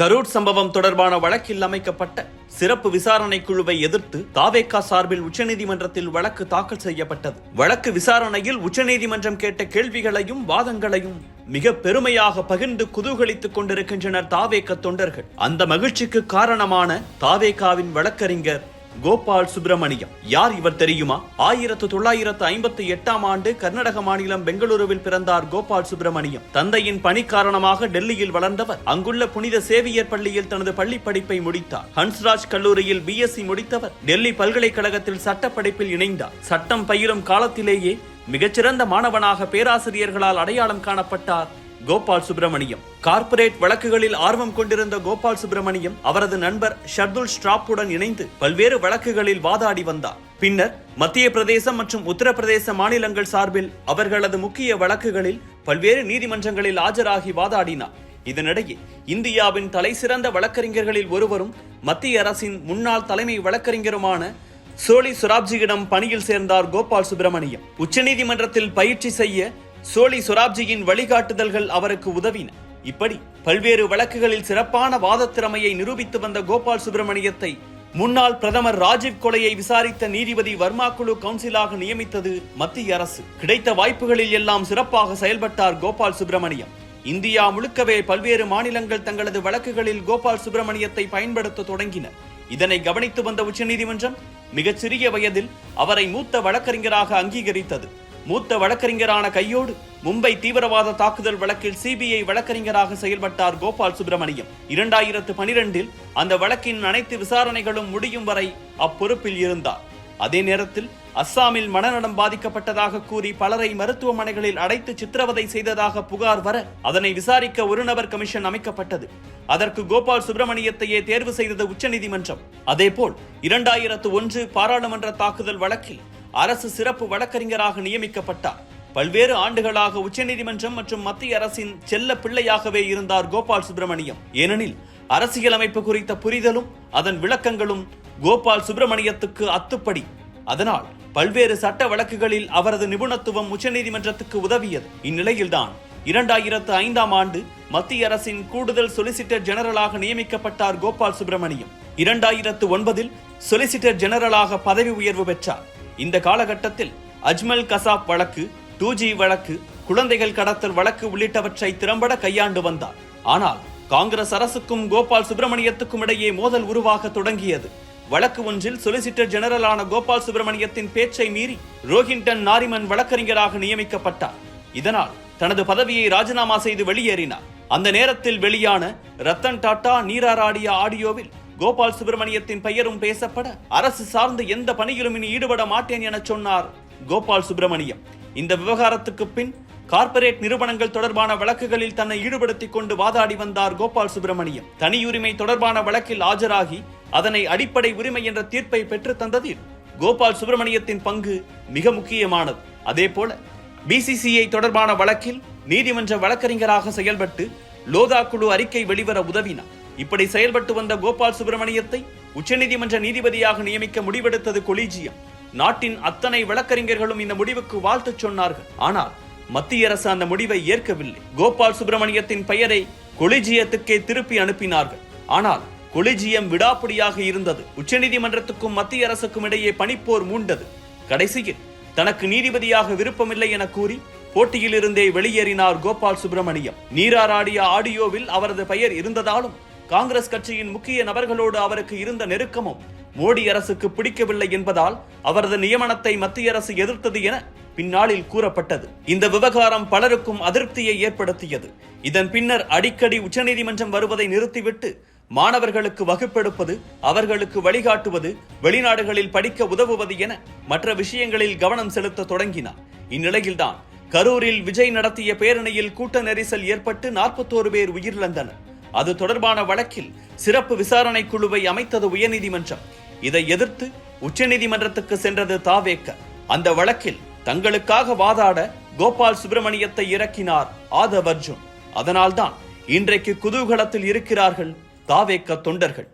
கரூர் சம்பவம் தொடர்பான வழக்கில் அமைக்கப்பட்ட சிறப்பு விசாரணை குழுவை எதிர்த்து தாவேகா சார்பில் உச்சநீதிமன்றத்தில் வழக்கு தாக்கல் செய்யப்பட்டது. வழக்கு விசாரணையில் உச்சநீதிமன்றம் கேட்ட கேள்விகளையும் வாதங்களையும் மிக பெருமையாக பகிர்ந்து குதூகலித்துக் கொண்டிருக்கின்றனர் தாவேகா தொண்டர்கள். அந்த மகிழ்ச்சிக்கு காரணமான தாவேகாவின் வழக்கறிஞர் கோபால் சுப்பிரமணியம். யார் இவர் தெரியுமா? 1958ஆம் ஆண்டு கர்நாடக மாநிலம் பெங்களூருவில் பிறந்தார் கோபால் சுப்பிரமணியம். தந்தையின் பணி காரணமாக டெல்லியில் வளர்ந்தவர். அங்குள்ள புனித சேவியர் பள்ளியில் தனது பள்ளி படிப்பை முடித்தார். ஹன்ஸ்ராஜ் கல்லூரியில் பிஎஸ்சி முடித்தவர். டெல்லி பல்கலைக்கழகத்தில் சட்ட படிப்பில் இணைந்தார். சட்டம் பயிலும் காலத்திலேயே மிகச்சிறந்த மாணவனாக பேராசிரியர்களால் அடையாளம் காணப்பட்டார் கோபால் சுப்பிரமணியம். கார்ப்பரேட் வழக்குகளில் ஆர்வம் கொண்டிருந்த கோபால் சுப்பிரமணியம் அவரது நண்பர் ஷர்துல் ஸ்ட்ராப்புடன் இணைந்து பல்வேறு வழக்குகளில் வாதாடி வந்தார். பின்னர் மத்திய பிரதேசம் மற்றும் உத்தரப்பிரதேச மாநிலங்கள் சார்பில் அவர்களது முக்கிய வழக்குகளில் பல்வேறு நீதிமன்றங்களில் ஆஜராகி வாதாடினார். இதனிடையே இந்தியாவின் தலைசிறந்த வழக்கறிஞர்களில் ஒருவரும் மத்திய அரசின் முன்னாள் தலைமை வழக்கறிஞருமான சோலி சொராப்ஜியிடம் பணியில் சேர்ந்தார் கோபால் சுப்பிரமணியம். உச்சநீதிமன்றத்தில் பயிற்சி செய்ய சோலி சொராப்ஜியின் வழிகாட்டுதல்கள் அவருக்கு உதவின. இப்படி பல்வேறு வழக்குகளில் சிறப்பான வாத திறமையை நிரூபித்து வந்த கோபால் சுப்பிரமணியத்தை முன்னாள் பிரதமர் ராஜீவ் கொலையை விசாரித்த நீதிபதி வர்மா குழு கவுன்சிலாக நியமித்தது மத்திய அரசு. கிடைத்த வாய்ப்புகளில் எல்லாம் சிறப்பாக செயல்பட்டார் கோபால் சுப்பிரமணியம். இந்தியா முழுக்கவே பல்வேறு மாநிலங்கள் தங்களது வழக்குகளில் கோபால் சுப்பிரமணியத்தை பயன்படுத்த தொடங்கின. இதனை கவனித்து வந்த உச்சநீதிமன்றம் மிகச்சிறிய வயதில் அவரை மூத்த வழக்கறிஞராக அங்கீகரித்தது. மூத்த வழக்கறிஞரான கையோடு மும்பை தீவிரவாத தாக்குதல் வழக்கில் சிபிஐ வழக்கறிஞராக செயல்பட்டார் கோபால் சுப்பிரமணியம். 2012இல் அந்த வழக்கின் அனைத்து விசாரணைகளும் முடியும் வரை அப்பொறுப்பில் இருந்தார். அதே நேரத்தில் அஸ்ஸாமில் மனநலம் பாதிக்கப்பட்டதாக கூறி பலரை மருத்துவமனைகளில் அடைத்து சித்திரவதை செய்ததாக புகார் வர அதனை விசாரிக்க ஒரு நபர் கமிஷன் அமைக்கப்பட்டது. அதற்கு கோபால் சுப்பிரமணியத்தையே தேர்வு செய்தது உச்சநீதிமன்றம். அதேபோல் 2001 பாராளுமன்ற தாக்குதல் வழக்கில் அரசு சிறப்பு வழக்கறிஞராக நியமிக்கப்பட்டார். பல்வேறு ஆண்டுகளாக உச்சநீதிமன்றம் மற்றும் மத்திய அரசின் செல்ல பிள்ளையாகவே இருந்தார் கோபால் சுப்பிரமணியம். ஏனெனில் அரசியலமைப்பு குறித்த புரிதலும் அதன் விளக்கங்களும் கோபால் சுப்பிரமணியத்துக்கு அத்துப்படி. அதனால் பல்வேறு சட்ட வழக்குகளில் அவரது நிபுணத்துவம் உச்சநீதிமன்றத்துக்கு உதவியது. இந்நிலையில்தான் 2005ஆம் ஆண்டு மத்திய அரசின் கூடுதல் சொலிசிட்டர் ஜெனரலாக நியமிக்கப்பட்டார் கோபால் சுப்பிரமணியம். 2009இல் சொலிசிட்டர் ஜெனரலாக பதவி உயர்வு பெற்றார். இந்த காலகட்டத்தில் அஜ்மல் கசாப் வழக்கு, 2G வழக்கு, குழந்தைகள் கடத்தல் வழக்கு உள்ளிட்டவற்றை திறம்பட கையாண்டு வந்தார். ஆனால் காங்கிரஸ் அரசுக்கும் கோபால் சுப்பிரமணியத்துக்கும் இடையே மோதல் உருவாக தொடங்கியது. வழக்கு ஒன்றில் சொலிசிட்டர் ஜெனரலான கோபால் சுப்பிரமணியத்தின் பேச்சை மீறி ரோஹின்டன் நாரிமன் வழக்கறிஞராக நியமிக்கப்பட்டார். இதனால் தனது பதவியை ராஜினாமா செய்து வெளியேறினார். அந்த நேரத்தில் வெளியான ரத்தன் டாடா நீராராடிய ஆடியோவில் கோபால் சுப்பிரமணியத்தின் பெயரும் பேசப்பட அரசு சார்ந்த எந்த பணியிலும் இனி ஈடுபட மாட்டேன் என சொன்னார் கோபால் சுப்பிரமணியம். இந்த விவகாரத்துக்கு பின் கார்ப்பரேட் நிறுவனங்கள் தொடர்பான வழக்குகளில் தன்னை ஈடுபடுத்திக் கொண்டு வாதாடி வந்தார் கோபால் சுப்பிரமணியம். தனியுரிமை தொடர்பான வழக்கில் ஆஜராகி அதனை அடிப்படை உரிமை என்ற தீர்ப்பை பெற்று தந்ததில் கோபால் சுப்பிரமணியத்தின் பங்கு மிக முக்கியமானது. அதேபோல பிசிசிஐ தொடர்பான வழக்கில் நீதிமன்ற வழக்கறிஞராக செயல்பட்டு லோதா குழு அறிக்கை வெளிவர உதவினார். இப்படி செயல்பட்டு வந்த கோபால் சுப்பிரமணியத்தை உச்சநீதிமன்ற நீதிபதியாக நியமிக்க முடிவெடுத்தது கொலீஜியம். நாட்டின் அத்தனை வழக்கறிஞர்களும் இந்த முடிவுக்கு வாழ்த்து சொன்னார்கள். ஆனால் மத்திய அரசு அந்த முடிவை ஏற்கவில்லை. கோபால் சுப்பிரமணியத்தின் பெயரை கொலீஜியத்துக்கே திருப்பி அனுப்பினார்கள். ஆனால் கொலீஜியம் விடாப்பிடியாக இருந்தது. உச்சநீதிமன்றத்துக்கும் மத்திய அரசுக்கும் இடையே பனிப்போர் மூண்டது. கடைசியில் தனக்கு நீதிபதியாக விருப்பமில்லை என கூறி போட்டியில் இருந்தே வெளியேறினார் கோபால் சுப்பிரமணியம். நீராராடிய ஆடியோவில் அவரது பெயர் இருந்ததாலும் காங்கிரஸ் கட்சியின் முக்கிய நபர்களோடு அவருக்கு இருந்த நெருக்கமும் மோடி அரசுக்கு பிடிக்கவில்லை என்பதால் அவரது நியமனத்தை மத்திய அரசு எதிர்த்தது என பின்னாளில் கூறப்பட்டது. இந்த விவகாரம் பலருக்கும் அதிருப்தியை ஏற்படுத்தியது. இதன் பின்னர் அடிக்கடி உச்சநீதிமன்றம் வருவதை நிறுத்திவிட்டு மாணவர்களுக்கு வகுப்பெடுப்பது, அவர்களுக்கு வழிகாட்டுவது, வெளிநாடுகளில் படிக்க உதவுவது என மற்ற விஷயங்களில் கவனம் செலுத்த தொடங்கினார். இந்நிலையில்தான் கரூரில் விஜய் நடத்திய பேரணியில் கூட்ட நெரிசல் ஏற்பட்டு 41 பேர் உயிரிழந்தனர். அது தொடர்பான வழக்கில் சிறப்பு விசாரணை குழுவை அமைத்தது உயர்நீதிமன்றம். இதை எதிர்த்து உச்சநீதிமன்றத்துக்கு சென்றது தாவேக. அந்த வழக்கில் தங்களுக்காக வாதாட கோபால் சுப்பிரமணியத்தை இறக்கினார் ஆதவ் அர்ஜுன். அதனால்தான் இன்றைக்கு குதூகலத்தில் இருக்கிறார்கள் தாவேக தொண்டர்கள்.